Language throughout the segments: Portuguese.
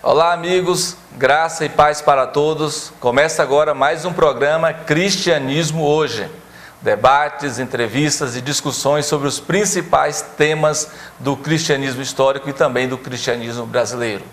Olá, amigos, graça e paz para todos. Começa agora mais um programa Cristianismo Hoje. Debates, entrevistas e discussões sobre os principais temas do cristianismo histórico e também do cristianismo brasileiro.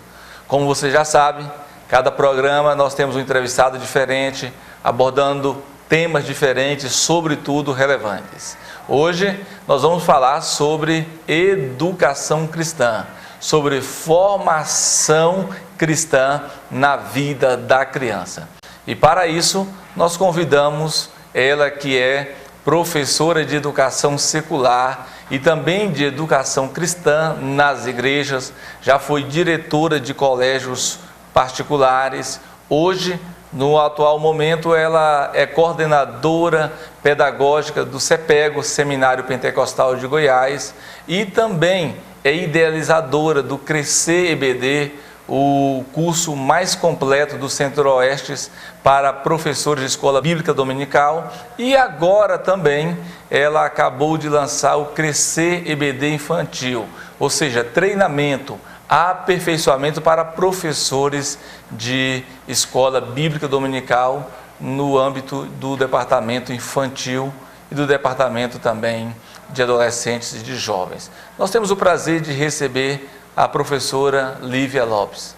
Como você já sabe, cada programa nós temos um entrevistado diferente, abordando temas diferentes, sobretudo relevantes. Hoje nós vamos falar sobre educação cristã, sobre formação cristã na vida da criança. E para isso, nós convidamos ela que é professora de educação secular e também de educação cristã nas igrejas, já foi diretora de colégios particulares. Hoje, no atual momento, ela é coordenadora pedagógica do CEPEGO, Seminário Pentecostal de Goiás, e também é idealizadora do Crescer EBD, o curso mais completo do Centro-Oeste para professores de escola bíblica dominical, e agora também ela acabou de lançar o Crescer EBD infantil, ou seja, treinamento, aperfeiçoamento para professores de escola bíblica dominical no âmbito do departamento infantil e do departamento também de adolescentes e de jovens. Nós temos o prazer de receber a professora Lívia Lopes.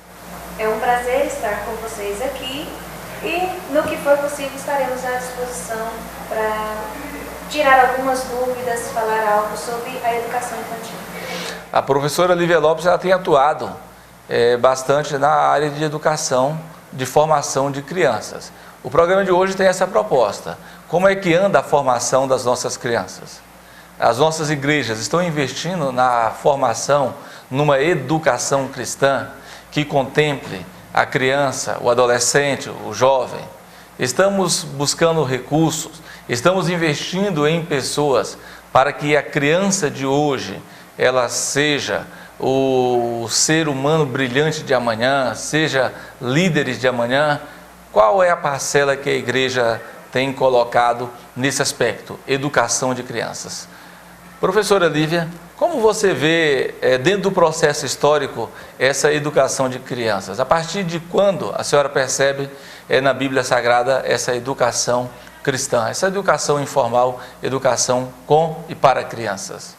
É um prazer estar com vocês aqui e, no que for possível, estaremos à disposição para tirar algumas dúvidas, falar algo sobre a educação infantil. A professora Lívia Lopes ela tem atuado bastante na área de educação, de formação de crianças. O programa de hoje tem essa proposta. Como é que anda a formação das nossas crianças? As nossas igrejas estão investindo na formação, numa educação cristã que contemple a criança, o adolescente, o jovem. Estamos buscando recursos, estamos investindo em pessoas para que a criança de hoje, ela seja o ser humano brilhante de amanhã, seja líderes de amanhã. Qual é a parcela que a igreja tem colocado nesse aspecto? Educação de crianças. Professora Lívia, como você vê dentro do processo histórico essa educação de crianças? A partir de quando a senhora percebe na Bíblia Sagrada essa educação cristã, essa educação informal, educação com e para crianças?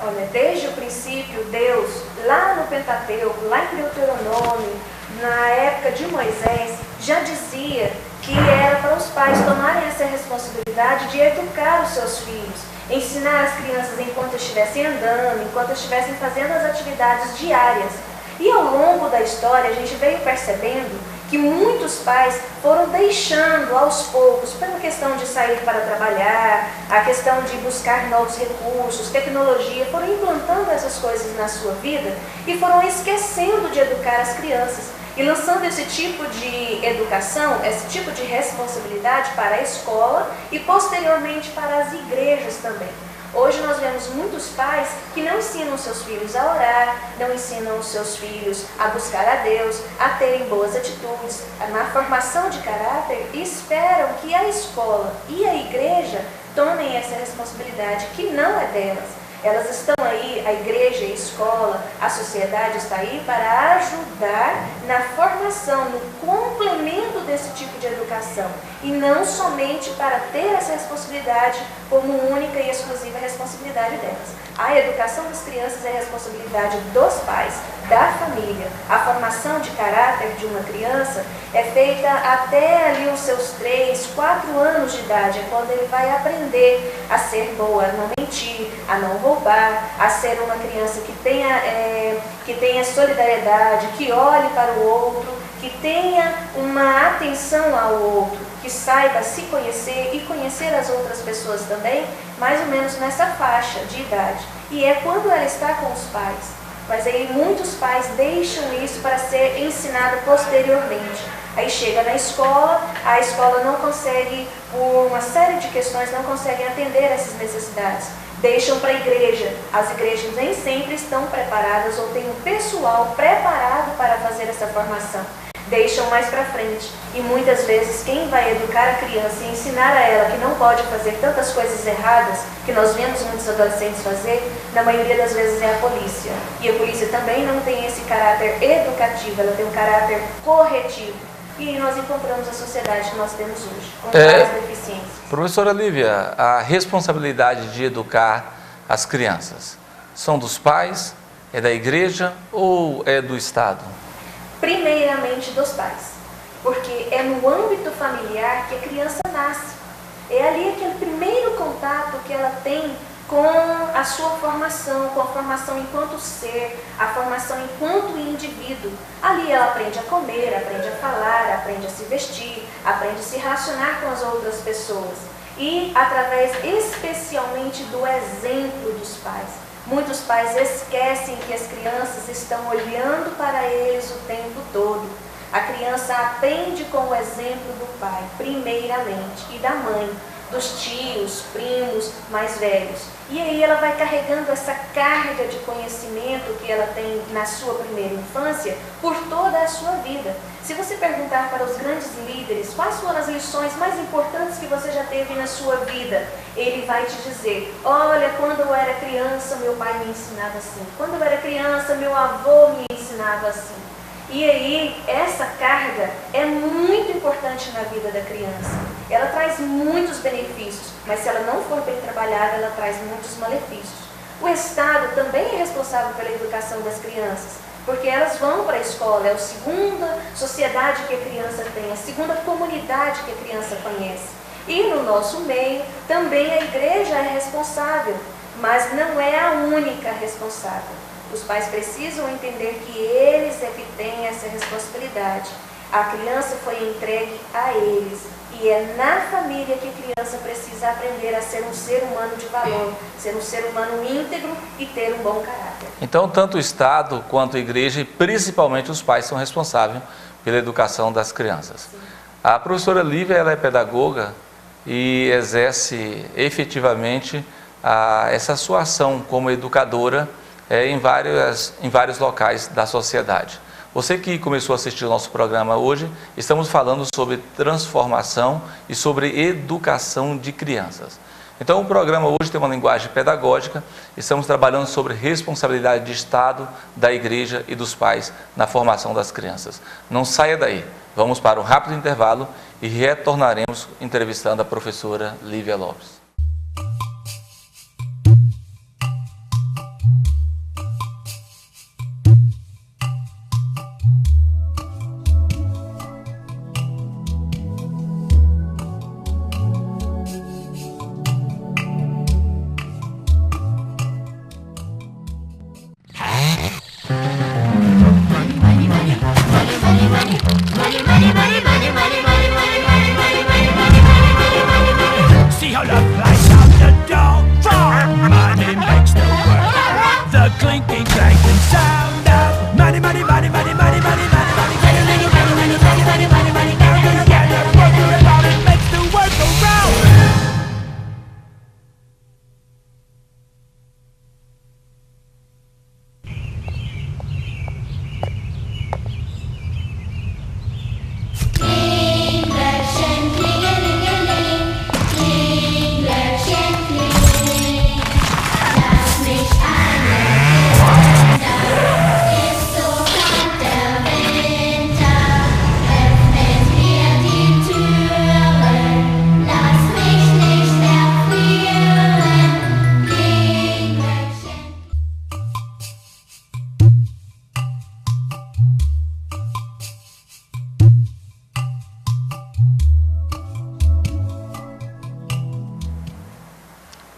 Olha, desde o princípio, Deus, lá no Pentateuco, lá em Deuteronômio, na época de Moisés, já dizia que era para os pais tomarem essa responsabilidade de educar os seus filhos, ensinar as crianças enquanto estivessem andando, enquanto estivessem fazendo as atividades diárias. E ao longo da história a gente veio percebendo que muitos pais foram deixando aos poucos, pela questão de sair para trabalhar, a questão de buscar novos recursos, tecnologia, foram implantando essas coisas na sua vida e foram esquecendo de educar as crianças. E lançando esse tipo de educação, esse tipo de responsabilidade para a escola e posteriormente para as igrejas também. Hoje nós vemos muitos pais que não ensinam os seus filhos a orar, não ensinam os seus filhos a buscar a Deus, a terem boas atitudes, na formação de caráter, e esperam que a escola e a igreja tomem essa responsabilidade que não é delas. Elas estão aí, a igreja, a escola, a sociedade está aí para ajudar na formação, no complemento desse tipo de educação. E não somente para ter essa responsabilidade como única e exclusiva responsabilidade delas. A educação das crianças é responsabilidade dos pais, da família. A formação de caráter de uma criança é feita até ali os seus 3, 4 anos de idade. É quando ele vai aprender a ser boa, a não mentir, a não roubar, a ser uma criança que tenha solidariedade, que olhe para o outro, que tenha uma atenção ao outro, que saiba se conhecer e conhecer as outras pessoas também, mais ou menos nessa faixa de idade. E é quando ela está com os pais. Mas aí muitos pais deixam isso para ser ensinado posteriormente. Aí chega na escola, a escola não consegue, por uma série de questões, não conseguem atender essas necessidades. Deixam para a igreja. As igrejas nem sempre estão preparadas ou têm um pessoal preparado para fazer essa formação. deixam mais para frente. E muitas vezes quem vai educar a criança e ensinar a ela que não pode fazer tantas coisas erradas, que nós vemos muitos adolescentes fazer, na maioria das vezes é a polícia. E a polícia também não tem esse caráter educativo, ela tem um caráter corretivo. E nós encontramos a sociedade que nós temos hoje, com várias deficiências. Professora Lívia, a responsabilidade de educar as crianças são dos pais, é da igreja ou é do Estado? Primeiramente dos pais, porque é no âmbito familiar que a criança nasce. É ali aquele primeiro contato que ela tem com a sua formação, com a formação enquanto ser, a formação enquanto indivíduo. Ali ela aprende a comer, aprende a falar, aprende a se vestir, aprende a se relacionar com as outras pessoas. E através especialmente do exemplo dos pais. Muitos pais esquecem que as crianças estão olhando para eles o tempo todo. A criança aprende com o exemplo do pai, primeiramente, e da mãe, dos tios, primos mais velhos. E aí ela vai carregando essa carga de conhecimento que ela tem na sua primeira infância por toda a sua vida. Se você perguntar para os grandes líderes quais foram as lições mais importantes que você já teve na sua vida, ele vai te dizer: olha, quando eu era criança meu pai me ensinava assim, quando eu era criança meu avô me ensinava assim. E aí, essa carga é muito importante na vida da criança. Ela traz muitos benefícios, mas se ela não for bem trabalhada, ela traz muitos malefícios. O Estado também é responsável pela educação das crianças, porque elas vão para a escola, é a segunda sociedade que a criança tem, a segunda comunidade que a criança conhece. E no nosso meio, também a igreja é responsável, mas não é a única responsável. Os pais precisam entender que eles é que têm essa responsabilidade. A criança foi entregue a eles. E é na família que a criança precisa aprender a ser um ser humano de valor, ser um ser humano íntegro e ter um bom caráter. Então, tanto o Estado quanto a igreja e principalmente os pais são responsáveis pela educação das crianças. Sim. A professora Lívia, ela é pedagoga e exerce efetivamente essa sua ação como educadora em vários locais da sociedade. Você que começou a assistir o nosso programa hoje, estamos falando sobre transformação e sobre educação de crianças. Então o programa hoje tem uma linguagem pedagógica, estamos trabalhando sobre responsabilidade de Estado, da igreja e dos pais na formação das crianças. Não saia daí, vamos para um rápido intervalo e retornaremos entrevistando a professora Lívia Lopes.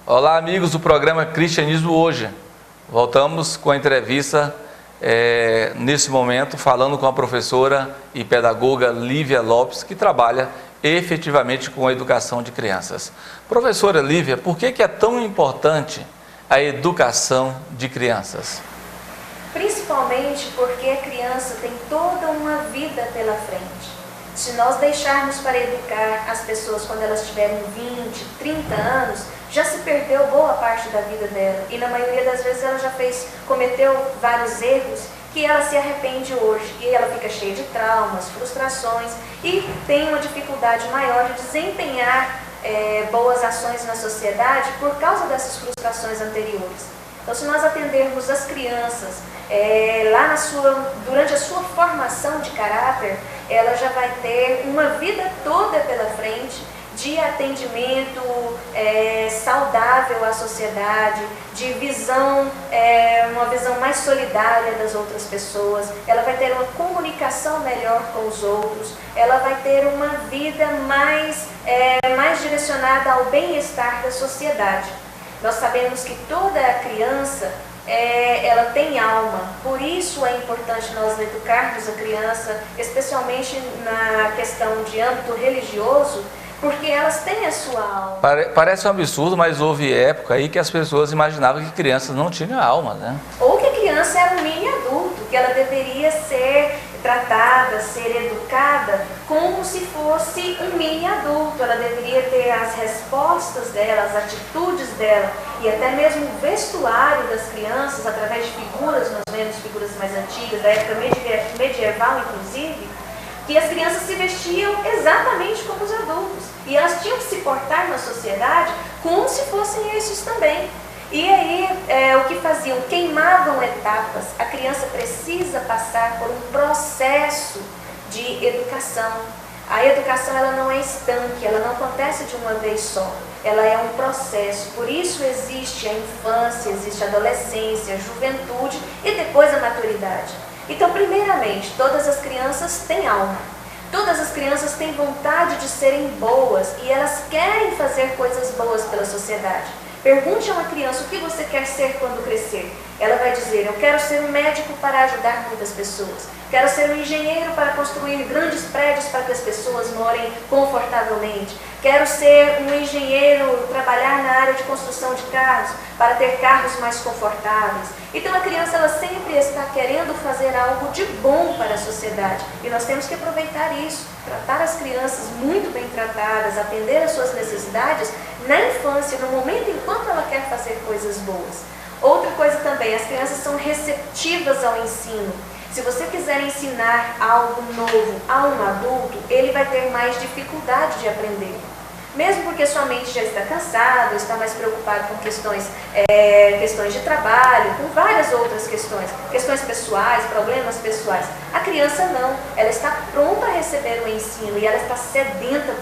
Olá amigos do programa Cristianismo Hoje. Voltamos com a entrevista nesse momento falando com a professora e pedagoga Lívia Lopes, que trabalha efetivamente com a educação de crianças. Professora Lívia, por que é tão importante a educação de crianças? Principalmente porque a criança tem toda uma vida pela frente. Se nós deixarmos para educar as pessoas quando elas tiverem 20, 30 anos, já se perdeu boa parte da vida dela. E na maioria das vezes ela já cometeu vários erros que ela se arrepende hoje e ela fica cheia de traumas, frustrações e tem uma dificuldade maior de desempenhar boas ações na sociedade por causa dessas frustrações anteriores. Então, se nós atendermos as crianças durante a sua formação de caráter, ela já vai ter uma vida toda pela frente de atendimento saudável à sociedade, de visão, uma visão mais solidária das outras pessoas. Ela vai ter uma comunicação melhor com os outros, ela vai ter uma vida mais direcionada ao bem-estar da sociedade. Nós sabemos que toda criança ela tem alma, por isso é importante nós educarmos a criança, especialmente na questão de âmbito religioso, porque elas têm a sua alma. Parece um absurdo, mas houve época aí que as pessoas imaginavam que crianças não tinham alma, né? Ou que a criança era um mini adulto, que ela deveria ser tratada, ser educada como se fosse um mini adulto. Ela deveria ter as respostas dela, as atitudes dela e até mesmo o vestuário das crianças através de figuras, nós vemos figuras mais antigas, da época medieval inclusive, que as crianças se vestiam exatamente como os adultos. E elas tinham que se portar na sociedade como se fossem esses também. E aí, o que faziam? Queimavam etapas. A criança precisa passar por um processo de educação. A educação ela não é estanque, ela não acontece de uma vez só. Ela é um processo. Por isso existe a infância, existe a adolescência, a juventude e depois a maturidade. Então, primeiramente, todas as crianças têm alma. Todas as crianças têm vontade de serem boas e elas querem fazer coisas boas pela sociedade. Pergunte a uma criança o que você quer ser quando crescer. Ela vai dizer, eu quero ser um médico para ajudar muitas pessoas. Quero ser um engenheiro para construir grandes prédios para que as pessoas morem confortavelmente. Quero ser um engenheiro, trabalhar na área de construção de carros, para ter carros mais confortáveis. Então a criança ela sempre está querendo fazer algo de bom para a sociedade. E nós temos que aproveitar isso, tratar as crianças muito bem tratadas, atender às suas necessidades na infância, no momento enquanto ela quer fazer coisas boas. Outra coisa também, as crianças são receptivas ao ensino. Se você quiser ensinar algo novo a um adulto, ele vai ter mais dificuldade de aprender. Mesmo porque sua mente já está cansada, está mais preocupado com questões de trabalho, com várias outras questões pessoais, problemas pessoais. A criança não, ela está pronta a receber o ensino e ela está sedenta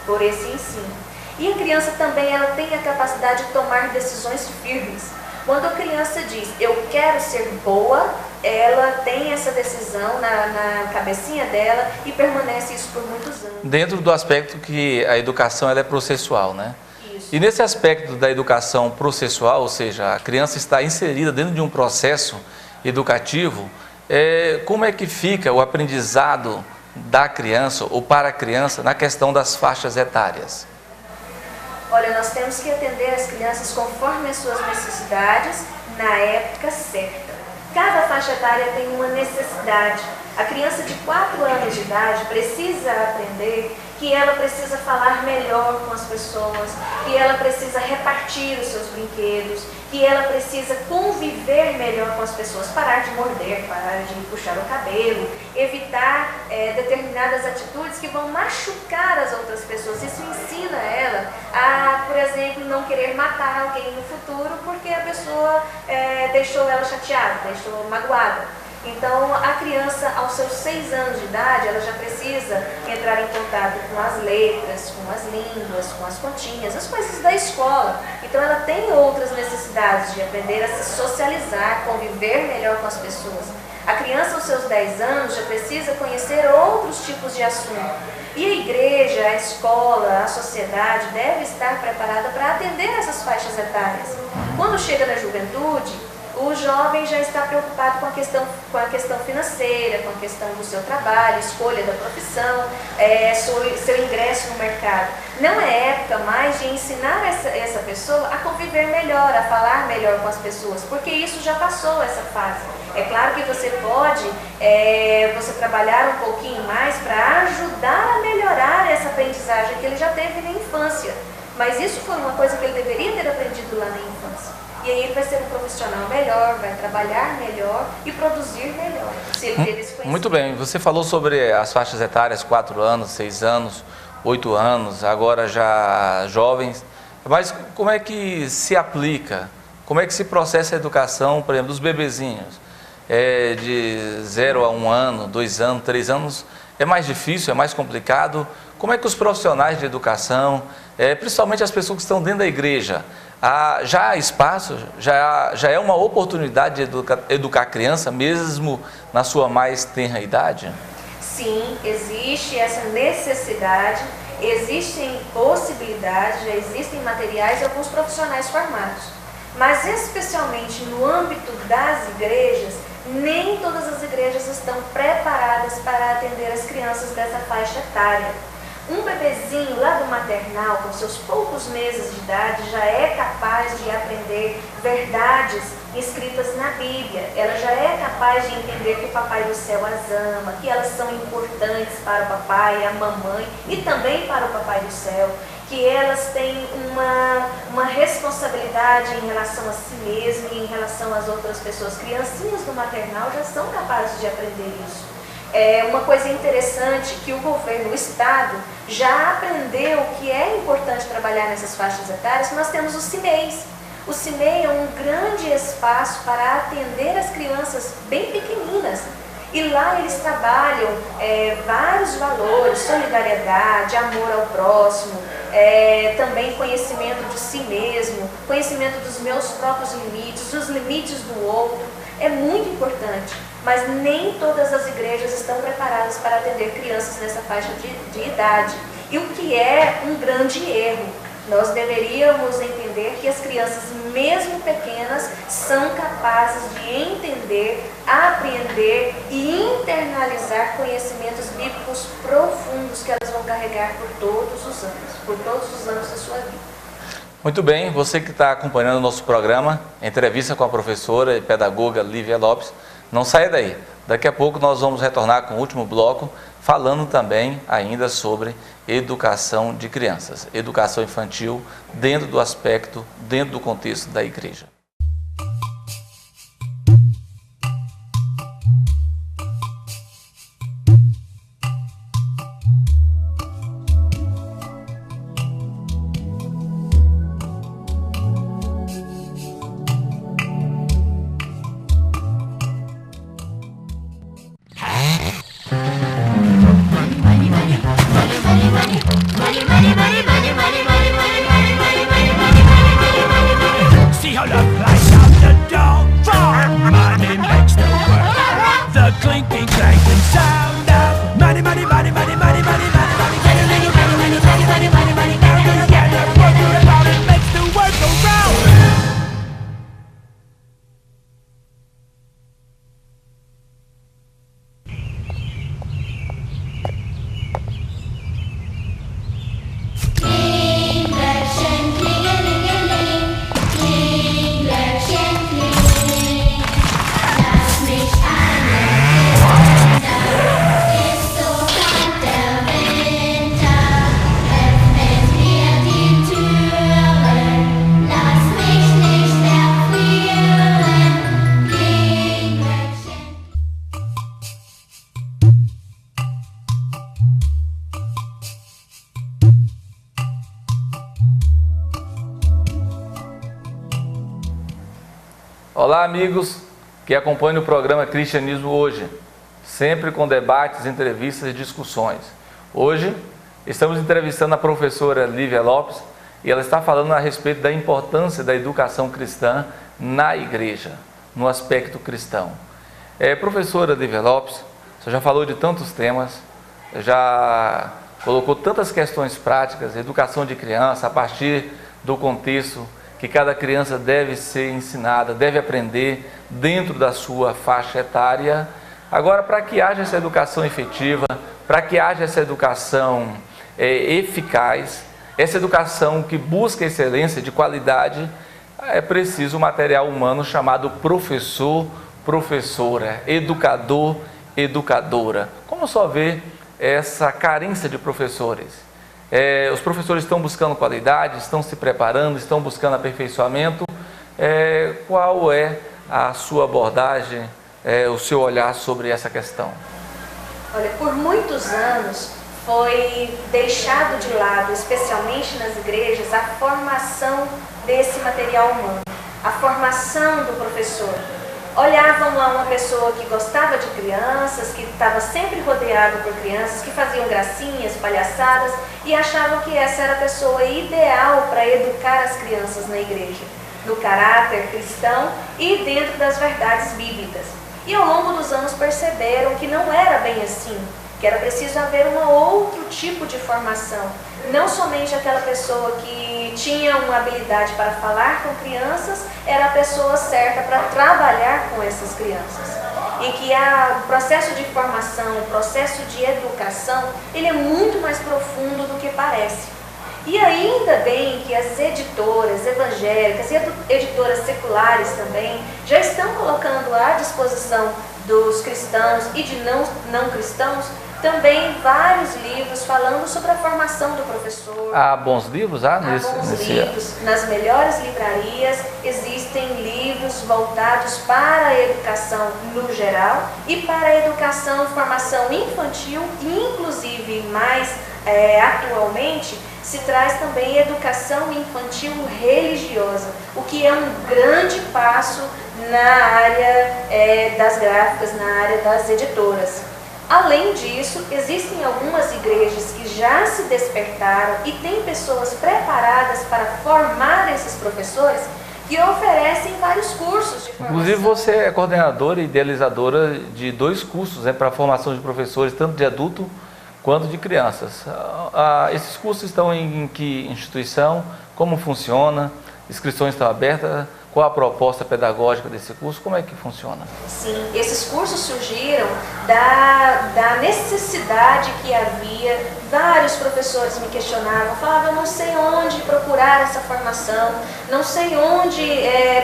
por esse ensino. E a criança também ela tem a capacidade de tomar decisões firmes. Quando a criança diz, eu quero ser boa, ela tem essa decisão na cabecinha dela e permanece isso por muitos anos. Dentro do aspecto que a educação ela é processual, né? Isso. E nesse aspecto da educação processual, ou seja, a criança está inserida dentro de um processo educativo, como é que fica o aprendizado da criança ou para a criança na questão das faixas etárias? Olha, nós temos que atender as crianças conforme as suas necessidades na época certa. Cada faixa etária tem uma necessidade. A criança de 4 anos de idade precisa aprender que ela precisa falar melhor com as pessoas, que ela precisa repartir os seus brinquedos, que ela precisa conviver melhor com as pessoas, parar de morder, parar de puxar o cabelo, evitar determinadas atitudes que vão machucar as outras pessoas. Isso ensina ela a, por exemplo, não querer matar alguém no futuro porque a pessoa deixou ela chateada, deixou magoada. Então, a criança, aos seus 6 anos de idade, ela já precisa entrar em contato com as letras, com as línguas, com as continhas, as coisas da escola. Então, ela tem outras necessidades de aprender a se socializar, conviver melhor com as pessoas. A criança, aos seus 10 anos, já precisa conhecer outros tipos de assunto. E a igreja, a escola, a sociedade deve estar preparada para atender essas faixas etárias. Quando chega na juventude, o jovem já está preocupado com a questão financeira, com a questão do seu trabalho, escolha da profissão, seu ingresso no mercado. Não é época mais de ensinar essa pessoa a conviver melhor, a falar melhor com as pessoas, porque isso já passou essa fase. É claro que você pode você trabalhar um pouquinho mais para ajudar a melhorar essa aprendizagem que ele já teve na infância. Mas isso foi uma coisa que ele deveria ter aprendido lá na infância. E aí ele vai ser um profissional melhor, vai trabalhar melhor e produzir melhor, se ele teve esse conhecimento. Muito bem, você falou sobre as faixas etárias, 4 anos, 6 anos, 8 anos, agora já jovens, mas como é que se aplica, como é que se processa a educação, por exemplo, dos bebezinhos? De 0 a 1 ano, 2 anos, 3 anos, é mais difícil, é mais complicado? Como é que os profissionais de educação, principalmente as pessoas que estão dentro da igreja, já há espaço, já é uma oportunidade de educar a criança, mesmo na sua mais tenra idade? Sim, existe essa necessidade, existem possibilidades, já existem materiais e alguns profissionais formados. Mas especialmente no âmbito das igrejas, nem todas as igrejas estão preparadas para atender as crianças dessa faixa etária. Um bebezinho lá do maternal, com seus poucos meses de idade, já é capaz de aprender verdades escritas na Bíblia. Ela já é capaz de entender que o Papai do Céu as ama, que elas são importantes para o papai e a mamãe e também para o Papai do Céu, que elas têm uma responsabilidade em relação a si mesma e em relação às outras pessoas. Criancinhas do maternal já são capazes de aprender isso. É uma coisa interessante que o governo, o Estado, já aprendeu que é importante trabalhar nessas faixas etárias. Nós temos o CIMEIs. O CIMEI é um grande espaço para atender as crianças bem pequeninas. E lá eles trabalham vários valores, solidariedade, amor ao próximo, também conhecimento de si mesmo, conhecimento dos meus próprios limites, dos limites do outro. É muito importante, mas nem todas as igrejas estão preparadas para atender crianças nessa faixa de idade. E o que é um grande erro. Nós deveríamos entender que as crianças, mesmo pequenas, são capazes de entender, apreender e internalizar conhecimentos bíblicos profundos que elas vão carregar por todos os anos da sua vida. Muito bem, você que está acompanhando o nosso programa, entrevista com a professora e pedagoga Lívia Lopes, não saia daí. Daqui a pouco nós vamos retornar com o último bloco, falando também ainda sobre educação de crianças, educação infantil dentro do aspecto, dentro do contexto da igreja. See how love flies out the door. Money makes the world. The clinking, clanking sound of money, money, money, money, money, money, money, money, money, money, money, money, money, money, money. Now together, working about it makes the world go round. Olá, amigos que acompanham o programa Cristianismo Hoje, sempre com debates, entrevistas e discussões. Hoje estamos entrevistando a professora Lívia Lopes e ela está falando a respeito da importância da educação cristã na igreja, no aspecto cristão. Professora Lívia Lopes, você já falou de tantos temas, já colocou tantas questões práticas, educação de criança, a partir do contexto que cada criança deve ser ensinada, deve aprender dentro da sua faixa etária. Agora, para que haja essa educação efetiva, para que haja essa educação eficaz, essa educação que busca excelência de qualidade, é preciso um material humano chamado professor, professora, educador, educadora. Como só vê essa carência de professores? Os professores estão buscando qualidade, estão se preparando, estão buscando aperfeiçoamento, Qual é a sua abordagem, o seu olhar sobre essa questão? Olha, por muitos anos foi deixado de lado, especialmente nas igrejas, a formação desse material humano, a formação do professor. Olhavam lá uma pessoa que gostava de crianças, que estava sempre rodeado por crianças, que faziam gracinhas, palhaçadas, e achavam que essa era a pessoa ideal para educar as crianças na igreja, no caráter cristão e dentro das verdades bíblicas. E ao longo dos anos perceberam que não era bem assim, que era preciso haver um outro tipo de formação. Não somente aquela pessoa que tinha uma habilidade para falar com crianças era a pessoa certa para trabalhar com essas crianças. E que o processo de formação, o processo de educação, ele é muito mais profundo do que parece. E ainda bem que as editoras evangélicas e editoras seculares também já estão colocando à disposição dos cristãos e de não cristãos também vários livros falando sobre a formação do professor. Há bons livros? Livros. Nas melhores livrarias existem livros voltados para a educação no geral e para a educação e formação infantil e inclusive mais atualmente se traz também educação infantil religiosa, o que é um grande passo na área das gráficas, na área das editoras. Além disso, existem algumas igrejas que já se despertaram e têm pessoas preparadas para formar esses professores que oferecem vários cursos de formação. Inclusive você é coordenadora e idealizadora de 2 cursos para a formação de professores, tanto de adulto quanto de crianças. Esses cursos estão em que instituição? Como funciona? Inscrições estão abertas? Qual a proposta pedagógica desse curso? Como é que funciona? Sim, esses cursos surgiram da necessidade que havia. Vários professores me questionavam, falavam, eu não sei onde procurar essa formação, não sei onde,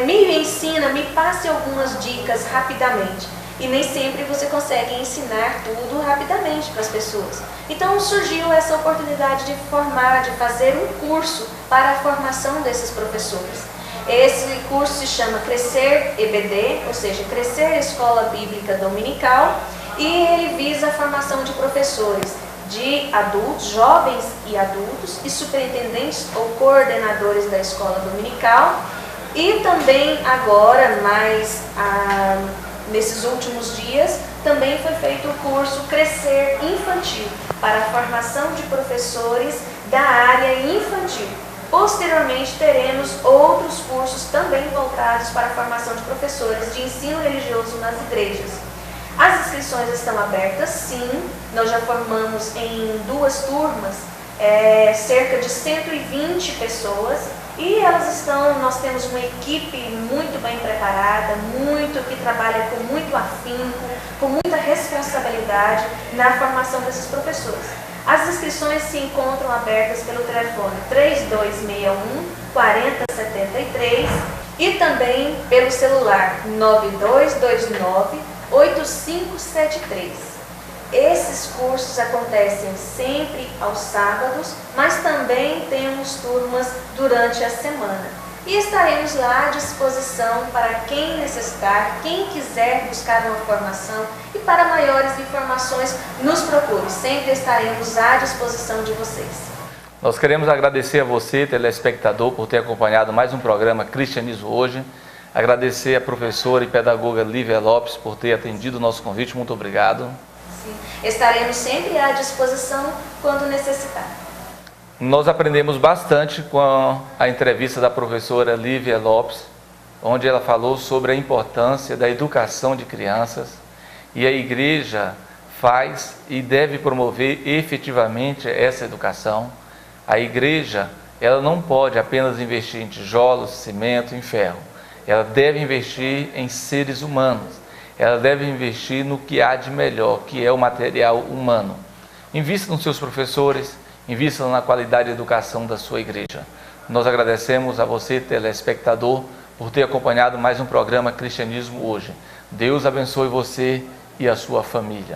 me ensina, me passe algumas dicas rapidamente. E nem sempre você consegue ensinar tudo rapidamente para as pessoas. Então surgiu essa oportunidade de formar, de fazer um curso para a formação desses professores. Esse curso se chama Crescer EBD, ou seja, Crescer Escola Bíblica Dominical, e ele visa a formação de professores, de adultos, jovens e adultos, e superintendentes ou coordenadores da escola dominical, e também agora, nesses últimos dias, também foi feito o curso Crescer Infantil, para a formação de professores da área infantil. Posteriormente, teremos outros cursos também voltados para a formação de professores de ensino religioso nas igrejas. As inscrições estão abertas, sim. Nós já formamos em 2 turmas, cerca de 120 pessoas. E nós temos uma equipe muito bem preparada, que trabalha com muito afinco, com muita responsabilidade na formação desses professores. As inscrições se encontram abertas pelo telefone 3261-4073 e também pelo celular 9229-8573. Esses cursos acontecem sempre aos sábados, mas também temos turmas durante a semana. E estaremos lá à disposição para quem necessitar, quem quiser buscar uma formação e para maiores informações, nos procure. Sempre estaremos à disposição de vocês. Nós queremos agradecer a você, telespectador, por ter acompanhado mais um programa Cristianismo Hoje. Agradecer a professora e pedagoga Lívia Lopes por ter atendido o nosso convite. Muito obrigado. Sim. Estaremos sempre à disposição quando necessitar. Nós aprendemos bastante com a entrevista da professora Lívia Lopes, onde ela falou sobre a importância da educação de crianças, e a igreja faz e deve promover efetivamente essa educação. A igreja, ela não pode apenas investir em tijolos, cimento, em ferro. Ela deve investir em seres humanos. Ela deve investir no que há de melhor, que é o material humano. Invista nos seus professores, invista na qualidade de educação da sua igreja. Nós agradecemos a você, telespectador, por ter acompanhado mais um programa Cristianismo Hoje. Deus abençoe você e a sua família.